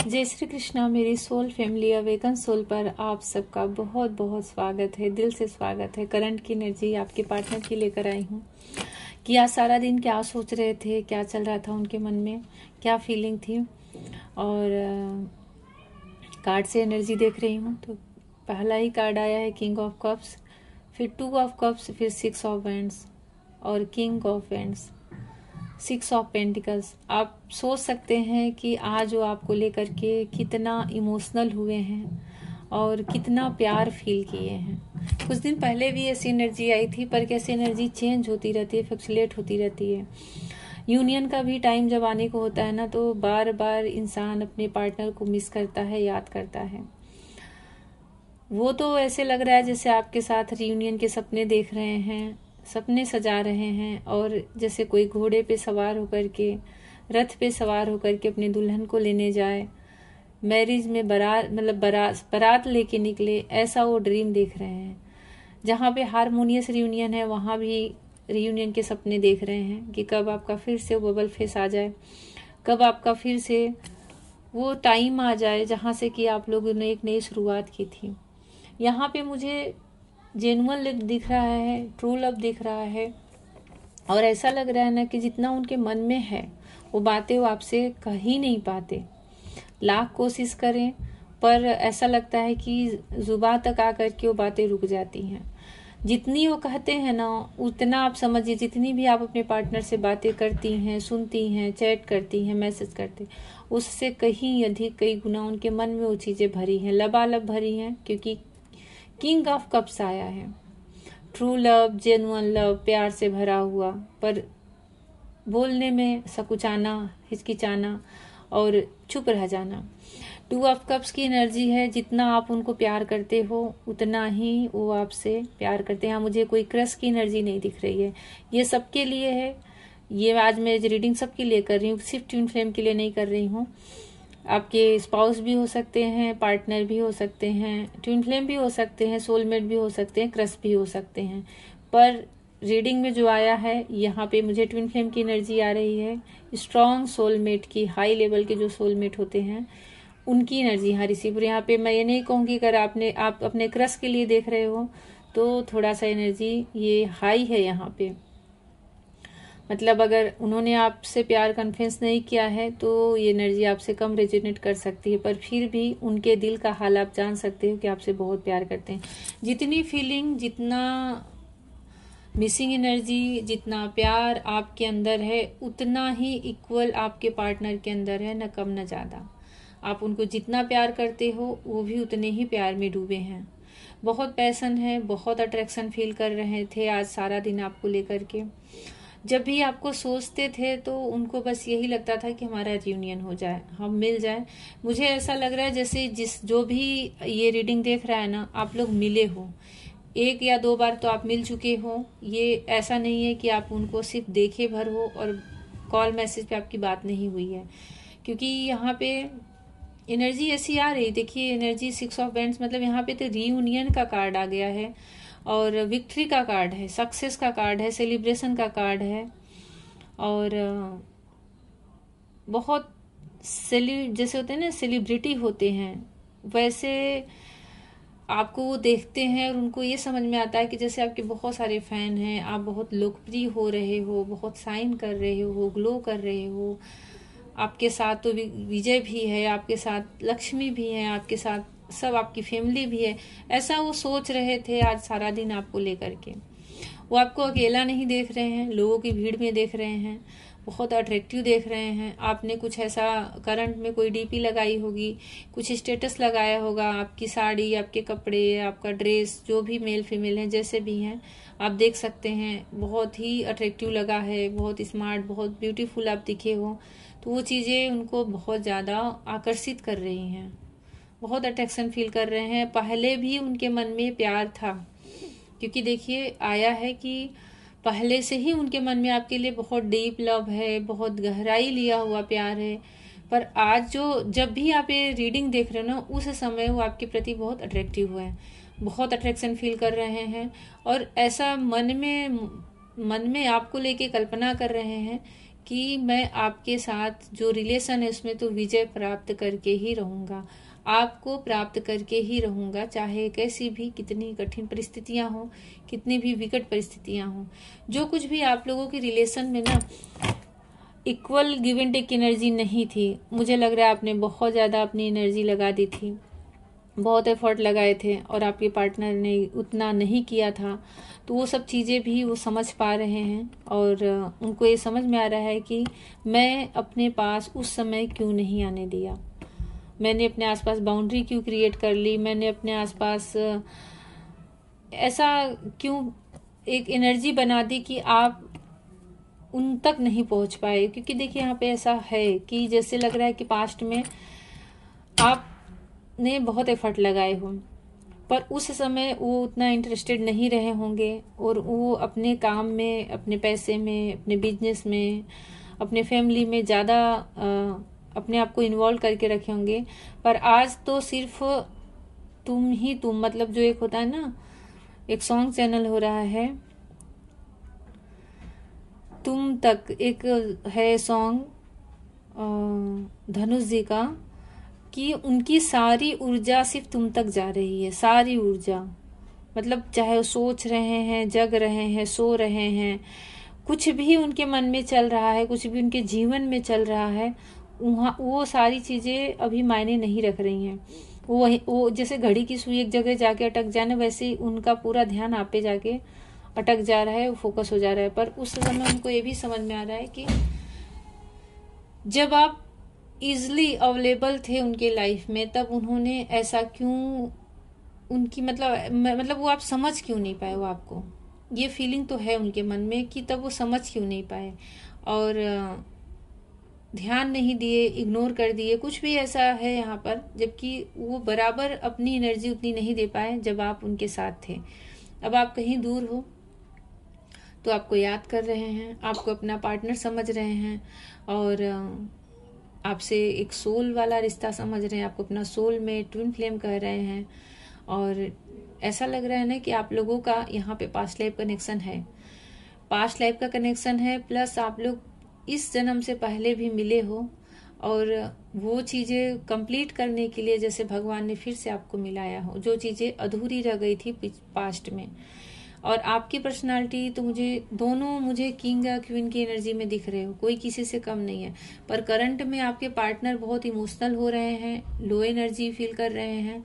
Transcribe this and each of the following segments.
जय श्री कृष्णा। मेरी soul family awaken soul पर आप सबका बहुत बहुत स्वागत है, दिल से स्वागत है। करंट की एनर्जी आपके पार्टनर की लेकर आई हूँ कि आज सारा दिन क्या सोच रहे थे, क्या चल रहा था उनके मन में, क्या फीलिंग थी। और कार्ड से एनर्जी देख रही हूँ तो पहला ही कार्ड आया है किंग ऑफ कप्स, फिर 2 ऑफ कप्स, फिर 6 ऑफ वैंड्स और king of wands, 6 of pentacles. आप सोच सकते हैं कि आज वो आपको लेकर के कितना इमोशनल हुए हैं और कितना प्यार फील किए हैं। कुछ दिन पहले भी ऐसी एनर्जी आई थी, पर कैसी एनर्जी चेंज होती रहती है, फ्लक्चुएट होती रहती है। यूनियन का भी टाइम जब आने को होता है ना, तो बार बार इंसान अपने पार्टनर को मिस करता है, याद करता है। वो तो ऐसे लग रहा है जैसे आपके साथ रियूनियन के सपने देख रहे हैं, सपने सजा रहे हैं, और जैसे कोई घोड़े पे सवार होकर के, रथ पे सवार होकर के अपने दुल्हन को लेने जाए, मैरिज में बारात लेके निकले, ऐसा वो ड्रीम देख रहे हैं। जहाँ पे हारमोनियस रियूनियन है वहाँ भी रियूनियन के सपने देख रहे हैं कि कब आपका फिर से वो बबल फेस आ जाए, कब आपका फिर से वो टाइम आ जाए जहाँ से कि आप लोगों ने एक नई शुरुआत की थी। यहाँ पे मुझे जेन्युइन लव दिख रहा है, ट्रू लव दिख रहा है, और ऐसा लग रहा है ना कि जितना उनके मन में है वो बातें वो आपसे कह ही नहीं पाते। लाख कोशिश करें पर ऐसा लगता है कि जुबान तक आकर के वो बातें रुक जाती हैं। जितनी वो कहते हैं ना, उतना आप समझिए, जितनी भी आप अपने पार्टनर से बातें करती हैं, सुनती हैं, चैट करती हैं, मैसेज करते, उससे कहीं अधिक, कई गुना उनके मन में वो चीजें भरी हैं, लबालब भरी हैं। क्योंकि किंग ऑफ कप्स आया है, ट्रू लव, जेन्युइन लव, प्यार से भरा हुआ, पर बोलने में सकुचाना, हिचकिचाना और चुप रह जाना। 2 ऑफ कप्स की एनर्जी है, जितना आप उनको प्यार करते हो उतना ही वो आपसे प्यार करते हैं। मुझे कोई क्रश की एनर्जी नहीं दिख रही है। ये सबके लिए है, ये आज मैं रीडिंग सबके लिए कर रही हूँ, सिर्फ ट्विन फ्लेम के लिए नहीं कर रही हूँ। आपके स्पाउस भी हो सकते हैं, पार्टनर भी हो सकते हैं, ट्विन फ्लेम भी हो सकते हैं, सोलमेट भी हो सकते हैं, क्रश भी हो सकते हैं। पर रीडिंग में जो आया है यहाँ पे मुझे ट्विन फ्लेम की एनर्जी आ रही है, स्ट्रॉन्ग सोलमेट की, हाई लेवल के जो सोलमेट होते हैं उनकी एनर्जी यहाँ रिसीव। यहाँ पे मैं ये नहीं कहूँगी अगर आप अपने क्रश के लिए देख रहे हो तो थोड़ा सा एनर्जी ये हाई है यहाँ पे। मतलब अगर उन्होंने आपसे प्यार कन्फेंस नहीं किया है तो ये एनर्जी आपसे कम रेजोनेट कर सकती है, पर फिर भी उनके दिल का हाल आप जान सकते हो कि आपसे बहुत प्यार करते हैं। जितनी फीलिंग, जितना मिसिंग एनर्जी, जितना प्यार आपके अंदर है, उतना ही इक्वल आपके पार्टनर के अंदर है, न कम न ज्यादा। आप उनको जितना प्यार करते हो वो भी उतने ही प्यार में डूबे हैं। बहुत पैशन है, बहुत अट्रैक्शन फील कर रहे थे आज सारा दिन आपको लेकर के। जब भी आपको सोचते थे तो उनको बस यही लगता था कि हमारा रियूनियन हो जाए, हम मिल जाए। मुझे ऐसा लग रहा है जैसे जो भी ये रीडिंग देख रहा है ना, आप लोग मिले हो, 1 या 2 बार तो आप मिल चुके हो। ये ऐसा नहीं है कि आप उनको सिर्फ देखे भर हो और कॉल मैसेज पे आपकी बात नहीं हुई है। क्योंकि यहाँ पे एनर्जी ऐसी आ रही, देखिए एनर्जी 6 ऑफ वैंड्स, मतलब यहाँ पे तो रियूनियन का कार्ड आ गया है, और विक्ट्री का कार्ड है, सक्सेस का कार्ड है, सेलिब्रेशन का कार्ड है, और बहुत जैसे होते हैं ना, सेलिब्रिटी होते हैं, वैसे आपको वो देखते हैं और उनको ये समझ में आता है कि जैसे आपके बहुत सारे फैन हैं, आप बहुत लोकप्रिय हो रहे हो, बहुत साइन कर रहे हो, ग्लो कर रहे हो। आपके साथ तो विजय भी है, आपके साथ लक्ष्मी भी है, आपके साथ सब आपकी फैमिली भी है। ऐसा वो सोच रहे थे आज सारा दिन आपको लेकर के। वो आपको अकेला नहीं देख रहे हैं, लोगों की भीड़ में देख रहे हैं, बहुत अट्रैक्टिव देख रहे हैं। आपने कुछ ऐसा करंट में कोई डीपी लगाई होगी, कुछ स्टेटस लगाया होगा, आपकी साड़ी, आपके कपड़े, आपका ड्रेस, जो भी मेल फीमेल हैं जैसे भी हैं, आप देख सकते हैं बहुत ही अट्रैक्टिव लगा है, बहुत स्मार्ट, बहुत ब्यूटीफुल आप दिखे हो। तो वो चीजें उनको बहुत ज्यादा आकर्षित कर रही हैं, बहुत अट्रैक्शन फील कर रहे हैं। पहले भी उनके मन में प्यार था, क्योंकि देखिए आया है कि पहले से ही उनके मन में आपके लिए बहुत डीप लव है, बहुत गहराई लिया हुआ प्यार है। पर आज जब भी आप ये रीडिंग देख रहे हो ना, उस समय वो आपके प्रति बहुत अट्रैक्टिव हुए हैं, बहुत अट्रैक्शन फील कर रहे हैं, और ऐसा मन में आपको लेके कल्पना कर रहे हैं कि मैं आपके साथ जो रिलेशन है उसमें तो विजय प्राप्त करके ही रहूंगा, आपको प्राप्त करके ही रहूंगा, चाहे कैसी भी कितनी कठिन परिस्थितियां हो, कितनी भी विकट परिस्थितियां हो। जो कुछ भी आप लोगों के रिलेशन में ना equal give and take energy नहीं थी, मुझे लग रहा है आपने बहुत ज़्यादा अपनी एनर्जी लगा दी थी, बहुत एफर्ट लगाए थे और आपके पार्टनर ने उतना नहीं किया था। तो वो सब चीज़ें भी वो समझ पा रहे हैं और उनको ये समझ में आ रहा है कि मैं अपने पास उस समय क्यों नहीं आने दिया, मैंने अपने आसपास बाउंड्री क्यों क्रिएट कर ली, मैंने अपने आसपास ऐसा क्यों एक एनर्जी बना दी कि आप उन तक नहीं पहुंच पाए। क्योंकि देखिए यहाँ पे ऐसा है कि जैसे लग रहा है कि पास्ट में आपने बहुत एफर्ट लगाए हो, पर उस समय वो उतना इंटरेस्टेड नहीं रहे होंगे और वो अपने काम में, अपने पैसे में, अपने बिजनेस में, अपने फैमिली में ज़्यादा अपने आप को इन्वॉल्व करके रखे होंगे। पर आज तो सिर्फ तुम ही तुम, मतलब जो एक होता है ना, एक सॉन्ग चैनल हो रहा है तुम तक, एक है सॉन्ग धनुष जी का, कि उनकी सारी ऊर्जा सिर्फ तुम तक जा रही है, सारी ऊर्जा, मतलब चाहे वो सोच रहे हैं, जग रहे हैं, सो रहे हैं, कुछ भी उनके मन में चल रहा है, कुछ भी उनके जीवन में चल रहा है, वहाँ वो सारी चीजें अभी मायने नहीं रख रही हैं। वो जैसे घड़ी की सुई एक जगह जाके अटक जाए, वैसे ही उनका पूरा ध्यान आप पे जाके अटक जा रहा है, वो फोकस हो जा रहा है। पर उस समय उनको ये भी समझ में आ रहा है कि जब आप इजिली अवेलेबल थे उनके लाइफ में, तब उन्होंने ऐसा क्यों, उनकी मतलब वो आप समझ क्यों नहीं पाए, वो आपको ये फीलिंग तो है उनके मन में कि तब वो समझ क्यों नहीं पाए और ध्यान नहीं दिए, इग्नोर कर दिए, कुछ भी ऐसा है यहाँ पर, जबकि वो बराबर अपनी एनर्जी उतनी नहीं दे पाए जब आप उनके साथ थे। अब आप कहीं दूर हो तो आपको याद कर रहे हैं, आपको अपना पार्टनर समझ रहे हैं और आपसे एक सोल वाला रिश्ता समझ रहे हैं, आपको अपना सोल में ट्विन फ्लेम कह रहे हैं। और ऐसा लग रहा है ना कि आप लोगों का यहाँ पे पास्ट लाइफ कनेक्शन है, पास्ट लाइफ का कनेक्शन है, प्लस आप लोग इस जन्म से पहले भी मिले हो और वो चीजें कंप्लीट करने के लिए जैसे भगवान ने फिर से आपको मिलाया हो, जो चीजें अधूरी रह गई थी पास्ट में। और आपकी पर्सनालिटी तो मुझे किंग या क्वीन की एनर्जी में दिख रहे हो, कोई किसी से कम नहीं है। पर करंट में आपके पार्टनर बहुत इमोशनल हो रहे हैं, लो एनर्जी फील कर रहे हैं,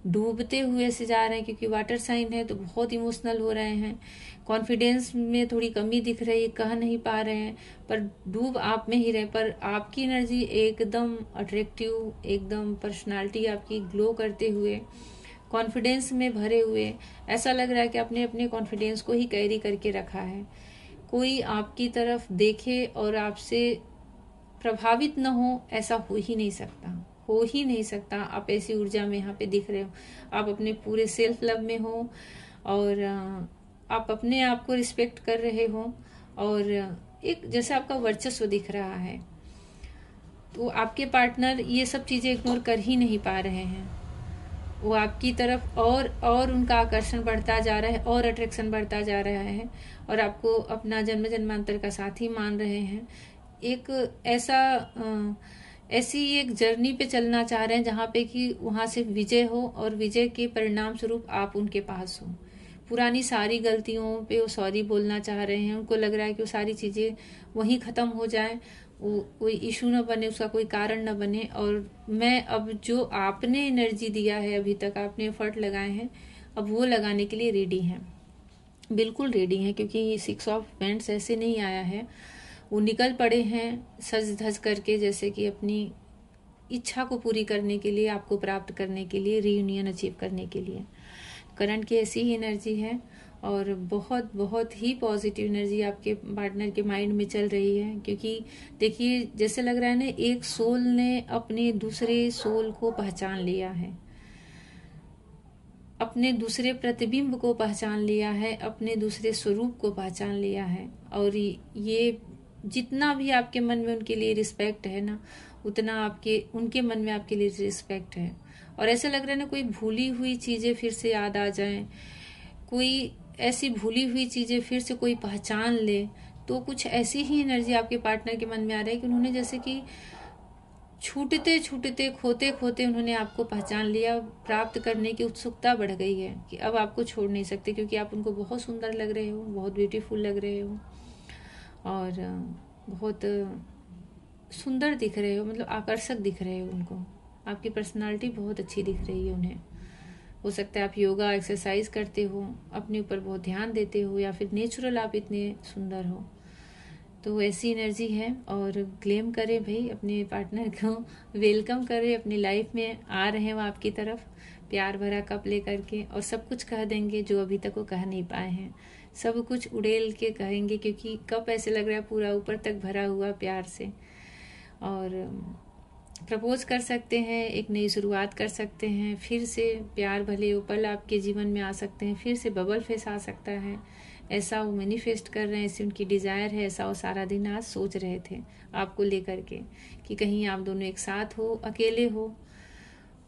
डूबते हुए से जा रहे हैं, क्योंकि वाटर साइन है तो बहुत इमोशनल हो रहे हैं, कॉन्फिडेंस में थोड़ी कमी दिख रही है, कह नहीं पा रहे हैं, पर डूब आप में ही रहे। पर आपकी एनर्जी एकदम अट्रैक्टिव, एकदम पर्सनालिटी आपकी ग्लो करते हुए, कॉन्फिडेंस में भरे हुए, ऐसा लग रहा है कि आपने अपने कॉन्फिडेंस को ही कैरी करके रखा है। कोई आपकी तरफ देखे और आपसे प्रभावित न हो, ऐसा हो ही नहीं सकता, हो ही नहीं सकता। आप ऐसी ऊर्जा में यहाँ पे दिख रहे हो, आप अपने पूरे सेल्फ लव में हो और आप अपने आप को रिस्पेक्ट कर रहे हो और एक जैसे आपका वर्चस्व दिख रहा है। तो आपके पार्टनर ये सब चीजें इग्नोर कर ही नहीं पा रहे हैं, वो आपकी तरफ और उनका आकर्षण बढ़ता जा रहा है और अट्रैक्शन बढ़ता जा रहा है और आपको अपना जन्म जन्मांतर का साथी मान रहे हैं। एक ऐसी एक जर्नी पे चलना चाह रहे हैं जहाँ पे कि वहां से विजय हो और विजय के परिणाम स्वरूप आप उनके पास हो। पुरानी सारी गलतियों पे वो सॉरी बोलना चाह रहे हैं, उनको लग रहा है कि वो सारी चीजें वहीं खत्म हो जाए, वो कोई इशू न बने, उसका कोई कारण न बने। और मैं अब जो आपने एनर्जी दिया है, अभी तक आपने एफर्ट लगाए हैं, अब वो लगाने के लिए रेडी हैं, बिल्कुल रेडी हैं। क्योंकि 6 ऑफ पेंट्स ऐसे नहीं आया है, वो निकल पड़े हैं सज धज करके, जैसे कि अपनी इच्छा को पूरी करने के लिए, आपको प्राप्त करने के लिए, रीयूनियन अचीव करने के लिए। करंट की ऐसी ही एनर्जी है और बहुत बहुत ही पॉजिटिव एनर्जी आपके पार्टनर के माइंड में चल रही है। क्योंकि देखिए जैसे लग रहा है ना, एक सोल ने अपने दूसरे सोल को पहचान लिया है, अपने दूसरे प्रतिबिंब को पहचान लिया है, अपने दूसरे स्वरूप को पहचान लिया है। और ये जितना भी आपके मन में उनके लिए रिस्पेक्ट है ना, उतना उनके मन में आपके लिए रिस्पेक्ट है। और ऐसा लग रहा है ना, कोई भूली हुई चीजें फिर से याद आ जाएं, कोई ऐसी भूली हुई चीजें फिर से कोई पहचान ले, तो कुछ ऐसी ही एनर्जी आपके पार्टनर के मन में आ रही है कि उन्होंने जैसे कि छूटते छूटते खोते खोते उन्होंने आपको पहचान लिया, प्राप्त करने की उत्सुकता बढ़ गई है कि अब आपको छोड़ नहीं सकते, क्योंकि आप उनको बहुत सुंदर लग रहे हो, बहुत ब्यूटीफुल लग रहे हो और बहुत सुंदर दिख रहे हो, मतलब आकर्षक दिख रहे हो उनको। आपकी पर्सनालिटी बहुत अच्छी दिख रही है उन्हें। हो सकता है आप योगा एक्सरसाइज करते हो, अपने ऊपर बहुत ध्यान देते हो, या फिर नेचुरल आप इतने सुंदर हो। तो ऐसी एनर्जी है। और क्लेम करें भाई अपने पार्टनर को, वेलकम करें, अपनी लाइफ में आ रहे हैं वो आपकी तरफ प्यार भरा कप लेकर के, और सब कुछ कह देंगे जो अभी तक वो कह नहीं पाए हैं। सब कुछ उड़ेल के कहेंगे, क्योंकि कप ऐसे लग रहा है पूरा ऊपर तक भरा हुआ प्यार से। और प्रपोज कर सकते हैं, एक नई शुरुआत कर सकते हैं, फिर से प्यार भले वो पल आपके जीवन में आ सकते हैं, फिर से बबल फेस आ सकता है। ऐसा वो मैनिफेस्ट कर रहे हैं, ऐसी उनकी डिजायर है, ऐसा वो सारा दिन आज सोच रहे थे आपको लेकर के कि कहीं आप दोनों एक साथ हो, अकेले हो,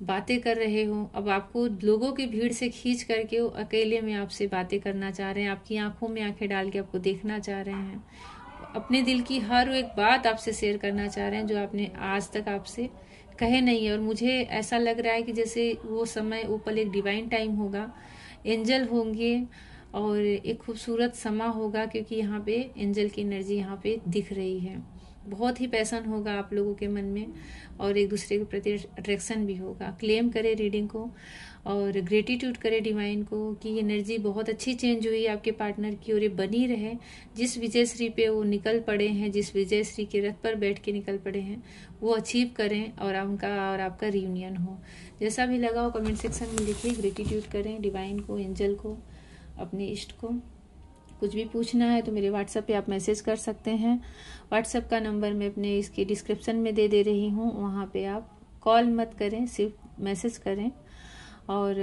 बातें कर रहे हो। अब आपको लोगों की भीड़ से खींच करके वो अकेले में आपसे बातें करना चाह रहे हैं, आपकी आंखों में आंखें डाल के आपको देखना चाह रहे हैं, अपने दिल की हर एक बात आपसे शेयर करना चाह रहे हैं जो आपने आज तक आपसे कहे नहीं है। और मुझे ऐसा लग रहा है कि जैसे वो समय, वो पल एक डिवाइन टाइम होगा, एंजल होंगे और एक खूबसूरत समा होगा, क्योंकि यहाँ पे एंजल की एनर्जी यहाँ पे दिख रही है। बहुत ही पैशन होगा आप लोगों के मन में और एक दूसरे के प्रति अट्रैक्शन भी होगा। क्लेम करें रीडिंग को और ग्रेटिट्यूड करें डिवाइन को कि एनर्जी बहुत अच्छी चेंज हुई आपके पार्टनर की, और ये बनी रहे। जिस विजयश्री पे वो निकल पड़े हैं, जिस विजयश्री के रथ पर बैठ के निकल पड़े हैं, वो अचीव करें और उनका और आपका रियूनियन हो। जैसा भी लगा हो कमेंट सेक्शन में लिखिए। ग्रेटिट्यूड करें डिवाइन को, एंजल को, अपने इष्ट को। कुछ भी पूछना है तो मेरे व्हाट्सएप पे आप मैसेज कर सकते हैं। व्हाट्सएप का नंबर मैं अपने इसके डिस्क्रिप्शन में दे रही हूँ, वहाँ पे आप कॉल मत करें, सिर्फ मैसेज करें। और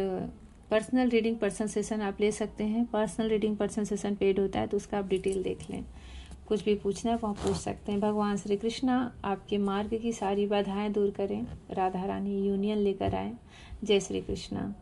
पर्सनल रीडिंग पर्सन सेशन आप ले सकते हैं। Personal reading person session paid होता है, तो उसका आप डिटेल देख लें। कुछ भी पूछना है वहाँ पूछ सकते हैं। भगवान श्री कृष्णा आपके मार्ग की सारी बाधाएं दूर करें, राधा रानी यूनियन लेकर आए। जय श्री कृष्णा।